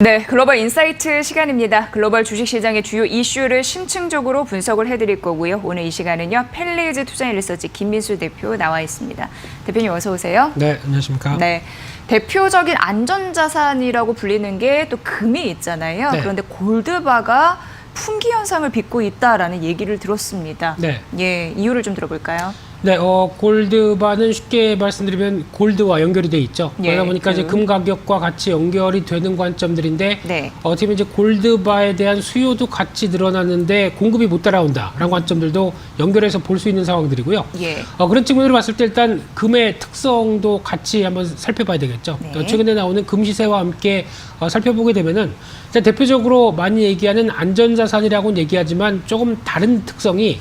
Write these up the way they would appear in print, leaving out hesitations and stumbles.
네, 글로벌 인사이트 시간입니다. 글로벌 주식시장의 주요 이슈를 심층적으로 분석을 해드릴 거고요. 오늘 이 시간은요, 펠리즈 투자인리서치 김민수 대표 나와 있습니다. 대표님 어서 오세요. 네, 안녕하십니까. 네, 대표적인 안전자산이라고 불리는 게 또 금이 있잖아요. 네. 그런데 골드바가 풍기 현상을 빚고 있다라는 얘기를 들었습니다. 네. 예, 이유를 좀 들어볼까요? 네, 골드바는 쉽게 말씀드리면 골드와 연결이 돼 있죠. 예, 그러다 보니까 이제 금 가격과 같이 연결이 되는 관점들인데, 네. 어떻게 보면 이제 골드바에 대한 수요도 같이 늘어나는데 공급이 못 따라온다라는 관점들도 연결해서 볼 수 있는 상황들이고요. 예. 그런 측면으로 봤을 때 일단 금의 특성도 같이 한번 살펴봐야 되겠죠. 네. 최근에 나오는 금 시세와 함께 살펴보게 되면은 일단 대표적으로 많이 얘기하는 안전자산이라고는 얘기하지만 조금 다른 특성이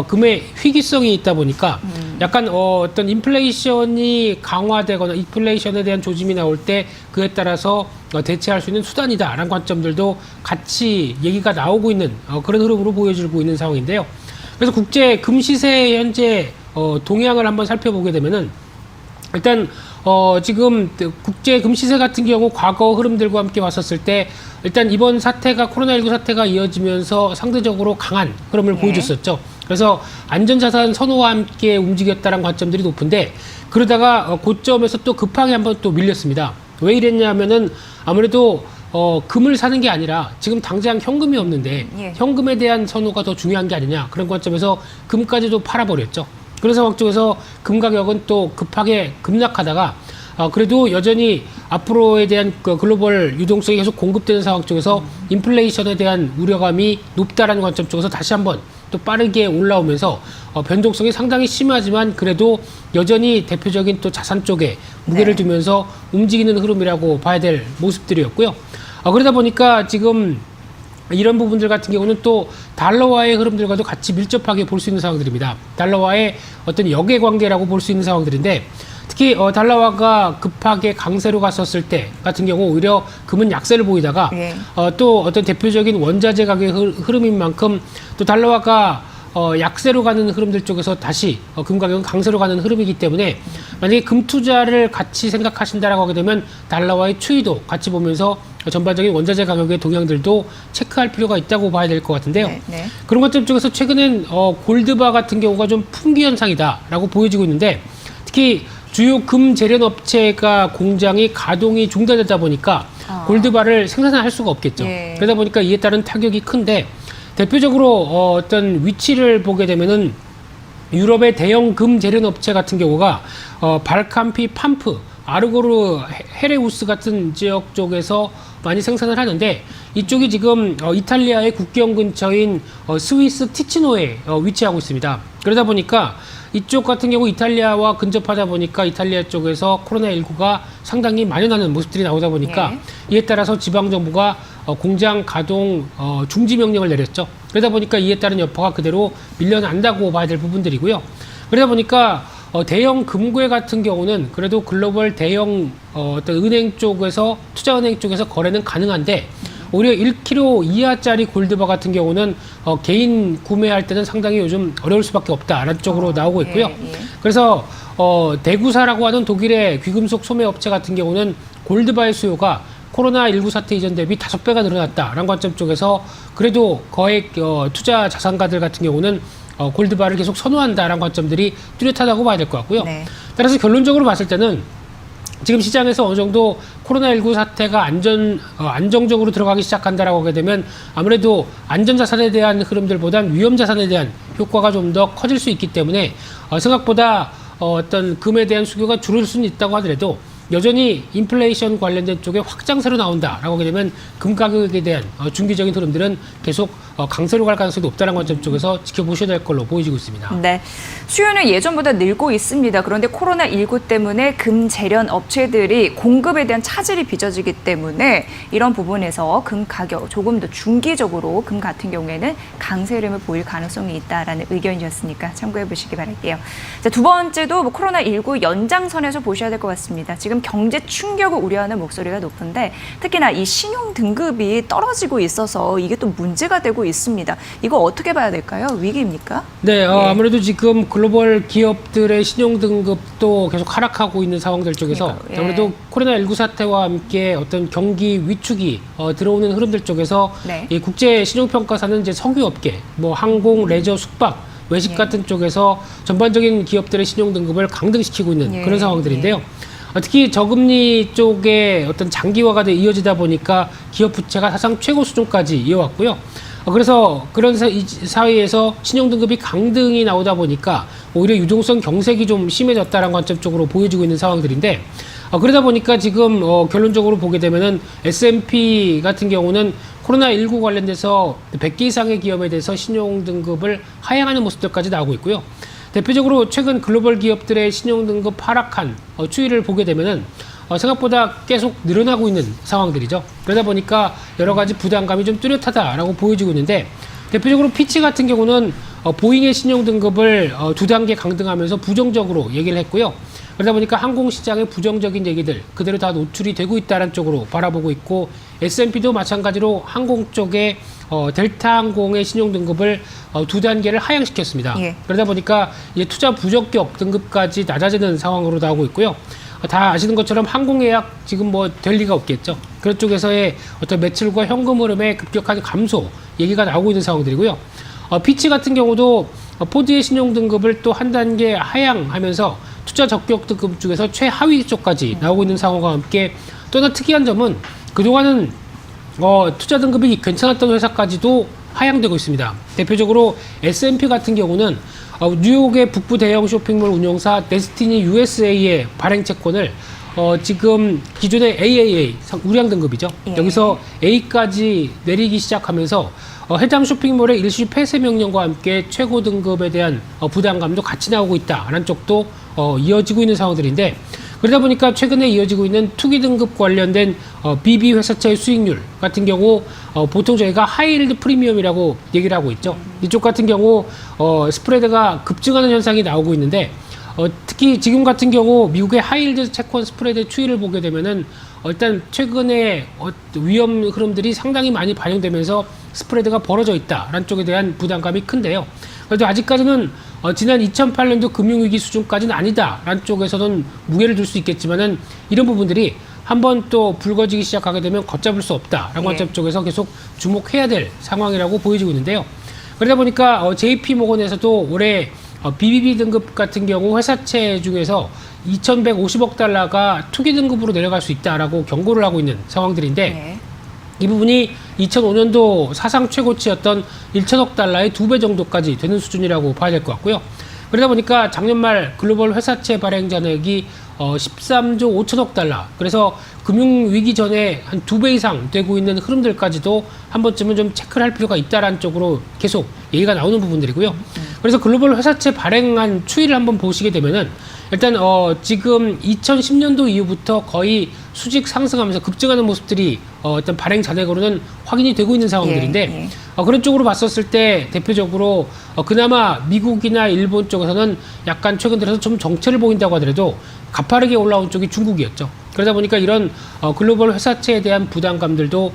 금의 희귀성이 있다 보니까 약간 어떤 인플레이션이 강화되거나 인플레이션에 대한 조짐이 나올 때 그에 따라서 대체할 수 있는 수단이다라는 관점들도 같이 얘기가 나오고 있는 그런 흐름으로 보여지고 있는 상황인데요. 그래서 국제 금 시세 현재 동향을 한번 살펴보게 되면은 일단 지금 국제 금 시세 같은 경우 과거 흐름들과 함께 왔었을 때 일단 이번 사태가 코로나19 사태가 이어지면서 상대적으로 강한 흐름을 보여줬었죠. 그래서 안전자산 선호와 함께 움직였다는 관점들이 높은데 그러다가 고점에서 또 급하게 한번 또 밀렸습니다. 왜 이랬냐면은 아무래도 금을 사는 게 아니라 지금 당장 현금이 없는데 예. 현금에 대한 선호가 더 중요한 게 아니냐 그런 관점에서 금까지도 팔아버렸죠. 그런 상황 쪽에서 금 가격은 또 급하게 급락하다가 그래도 여전히 앞으로에 대한 그 글로벌 유동성이 계속 공급되는 상황 쪽에서 인플레이션에 대한 우려감이 높다라는 관점 쪽에서 다시 한번 또 빠르게 올라오면서 변동성이 상당히 심하지만 그래도 여전히 대표적인 또 자산 쪽에 무게를 네. 두면서 움직이는 흐름이라고 봐야 될 모습들이었고요. 그러다 보니까 지금 이런 부분들 같은 경우는 또 달러와의 흐름들과도 같이 밀접하게 볼 수 있는 상황들입니다. 달러와의 어떤 역의 관계라고 볼 수 있는 상황들인데 특히 달러화가 급하게 강세로 갔었을 때 같은 경우 오히려 금은 약세를 보이다가 예. 또 어떤 대표적인 원자재 가격의 흐름인 만큼 또 달러화가 약세로 가는 흐름들 쪽에서 다시 금 가격은 강세로 가는 흐름이기 때문에 만약에 금 투자를 같이 생각하신다라고 하게 되면 달러와의 추이도 같이 보면서 전반적인 원자재 가격의 동향들도 체크할 필요가 있다고 봐야 될 것 같은데요. 네, 네. 그런 관점 쪽에서 최근엔 골드바 같은 경우가 좀 풍기 현상이다라고 보여지고 있는데 특히 주요 금 재련 업체가 공장이 가동이 중단되다 보니까 골드바를 생산할 수가 없겠죠. 예. 그러다 보니까 이에 따른 타격이 큰데 대표적으로 어떤 위치를 보게 되면은 유럽의 대형 금 재련 업체 같은 경우가 발캄피, 팜프, 아르고르, 헤레우스 같은 지역 쪽에서 많이 생산을 하는데 이쪽이 지금 이탈리아의 국경 근처인 스위스 티치노에 위치하고 있습니다. 그러다 보니까 이쪽 같은 경우 이탈리아와 근접하다 보니까 이탈리아 쪽에서 코로나19가 상당히 만연하는 모습들이 나오다 보니까 이에 따라서 지방정부가 공장 가동 중지 명령을 내렸죠. 그러다 보니까 이에 따른 여파가 그대로 밀려난다고 봐야 될 부분들이고요. 그러다 보니까 대형 금괴 같은 경우는 그래도 글로벌 대형 어떤 은행 쪽에서 투자은행 쪽에서 거래는 가능한데 오히려 1kg 이하짜리 골드바 같은 경우는 개인 구매할 때는 상당히 요즘 어려울 수밖에 없다라는 쪽으로 나오고 있고요. 예. 그래서 대구사라고 하는 독일의 귀금속 소매 업체 같은 경우는 골드바의 수요가 코로나19 사태 이전 대비 5배가 늘어났다라는 관점 쪽에서 그래도 거액 투자 자산가들 같은 경우는 골드바를 계속 선호한다라는 관점들이 뚜렷하다고 봐야 될 것 같고요. 네. 따라서 결론적으로 봤을 때는 지금 시장에서 어느 정도 코로나19 사태가 안정적으로 들어가기 시작한다라고 하게 되면 아무래도 안전자산에 대한 흐름들보단 위험자산에 대한 효과가 좀 더 커질 수 있기 때문에 생각보다 어떤 금에 대한 수요가 줄을 수는 있다고 하더라도 여전히 인플레이션 관련된 쪽에 확장세로 나온다라고 하게 되면 금 가격에 대한 중기적인 흐름들은 계속 강세로 갈 가능성이 높다는 관점 쪽에서 지켜보셔야 될 걸로 보여지고 있습니다. 네, 수요는 예전보다 늘고 있습니다. 그런데 코로나19 때문에 금 재련 업체들이 공급에 대한 차질이 빚어지기 때문에 이런 부분에서 금 가격 조금 더 중기적으로 금 같은 경우에는 강세 흐름을 보일 가능성이 있다라는 의견이었으니까 참고해 보시기 바랄게요. 자, 두 번째도 코로나19 연장선에서 보셔야 될 것 같습니다. 지금 이런 경제 충격을 우려하는 목소리가 높은데 특히나 이 신용 등급이 떨어지고 있어서 이게 또 문제가 되고 있습니다. 이거 어떻게 봐야 될까요? 위기입니까? 네, 아무래도 지금 글로벌 기업들의 신용 등급도 계속 하락하고 있는 상황들 쪽에서 그러니까요. 예. 아무래도 코로나19 사태와 함께 어떤 경기 위축이 들어오는 흐름들 쪽에서 네. 이 국제 신용평가사는 이제 석유업계, 뭐 항공, 레저, 숙박, 외식 예. 같은 쪽에서 전반적인 기업들의 신용 등급을 강등시키고 있는 예. 그런 상황들인데요. 특히 저금리 쪽에 어떤 장기화가 이어지다 보니까 기업 부채가 사상 최고 수준까지 이어왔고요. 그래서 그런 이 사회에서 신용등급이 강등이 나오다 보니까 오히려 유동성 경색이 좀 심해졌다는 관점 쪽으로 보여지고 있는 상황들인데 그러다 보니까 지금 결론적으로 보게 되면은 S&P 같은 경우는 코로나19 관련돼서 100개 이상의 기업에 대해서 신용등급을 하향하는 모습들까지 나오고 있고요. 대표적으로 최근 글로벌 기업들의 신용등급 하락한 추이를 보게 되면은 생각보다 계속 늘어나고 있는 상황들이죠. 그러다 보니까 여러 가지 부담감이 좀 뚜렷하다라고 보여지고 있는데 대표적으로 피치 같은 경우는 보잉의 신용등급을 2단계 강등하면서 부정적으로 얘기를 했고요. 그러다 보니까 항공시장의 부정적인 얘기들 그대로 다 노출이 되고 있다는 쪽으로 바라보고 있고 S&P도 마찬가지로 항공 쪽에 델타항공의 신용등급을 2단계를 하향시켰습니다. 예. 그러다 보니까 이제 투자 부적격 등급까지 낮아지는 상황으로 나오고 있고요. 다 아시는 것처럼 항공예약 지금 뭐 될 리가 없겠죠. 그런 쪽에서의 어떤 매출과 현금 흐름의 급격한 감소 얘기가 나오고 있는 상황들이고요. 피치 같은 경우도 포드의 신용 등급을 또 한 단계 하향하면서 투자 적격 등급 중에서 최하위 쪽까지 나오고 있는 상황과 함께 또 하나 특이한 점은 그동안은 투자 등급이 괜찮았던 회사까지도 하향되고 있습니다. 대표적으로 S&P 같은 경우는 뉴욕의 북부 대형 쇼핑몰 운영사 데스티니 USA의 발행 채권을 지금 기존의 AAA 우량 등급이죠. 예. 여기서 A까지 내리기 시작하면서 해당 쇼핑몰의 일시 폐쇄 명령과 함께 최고 등급에 대한 부담감도 같이 나오고 있다라는 쪽도 이어지고 있는 상황들인데 그러다 보니까 최근에 이어지고 있는 투기 등급 관련된 BB 회사채의 수익률 같은 경우 보통 저희가 하이힐드 프리미엄이라고 얘기를 하고 있죠. 이쪽 같은 경우 스프레드가 급증하는 현상이 나오고 있는데 특히 지금 같은 경우 미국의 하이힐드 채권 스프레드의 추이를 보게 되면은 일단 최근에 위험 흐름들이 상당히 많이 반영되면서 스프레드가 벌어져 있다라는 쪽에 대한 부담감이 큰데요. 그래도 아직까지는 지난 2008년도 금융위기 수준까지는 아니다라는 쪽에서는 무게를 둘 수 있겠지만은 이런 부분들이 한번 또 불거지기 시작하게 되면 걷잡을 수 없다라는 관점 쪽에서 계속 주목해야 될 상황이라고 보여지고 있는데요. 그러다 보니까 JP모건에서도 올해 BBB 등급 같은 경우 회사채 중에서 2,150억 달러가 투기 등급으로 내려갈 수 있다라고 경고를 하고 있는 상황들인데 네. 이 부분이 2005년도 사상 최고치였던 1천억 달러의 2배 정도까지 되는 수준이라고 봐야 될 것 같고요. 그러다 보니까 작년 말 글로벌 회사채 발행 잔액이 13조 5천억 달러. 그래서 금융위기 전에 한 2배 이상 되고 있는 흐름들까지도 한 번쯤은 좀 체크를 할 필요가 있다라는 쪽으로 계속 얘기가 나오는 부분들이고요. 그래서 글로벌 회사채 발행한 추이를 한번 보시게 되면은 일단 지금 2010년도 이후부터 거의 수직 상승하면서 급증하는 모습들이 어떤 발행 잔액으로는 확인이 되고 있는 상황들인데 그런 쪽으로 봤었을 때 대표적으로 그나마 미국이나 일본 쪽에서는 약간 최근 들어서 좀 정체를 보인다고 하더라도 가파르게 올라온 쪽이 중국이었죠. 그러다 보니까 이런 글로벌 회사채에 대한 부담감들도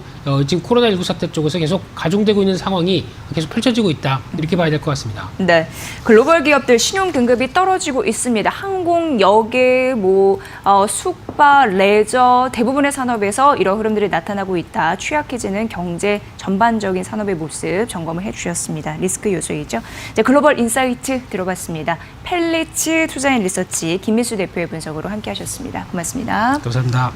지금 코로나19 사태 쪽에서 계속 가중되고 있는 상황이 계속 펼쳐지고 있다. 이렇게 봐야 될 것 같습니다. 네, 글로벌 기업들 신용 등급이 떨어지고 있습니다. 항공, 여객, 숙박, 레저 대부분의 산업에서 이런 흐름들이 나타나고 있다. 취약해지는 경제 전반적인 산업의 모습 점검을 해주셨습니다. 리스크 요소이죠. 이제 글로벌 인사이트 들어봤습니다. 펠리츠 투자인 리서치 김민수 대표의 분석으로 함께하셨습니다. 고맙습니다. 감사합니다.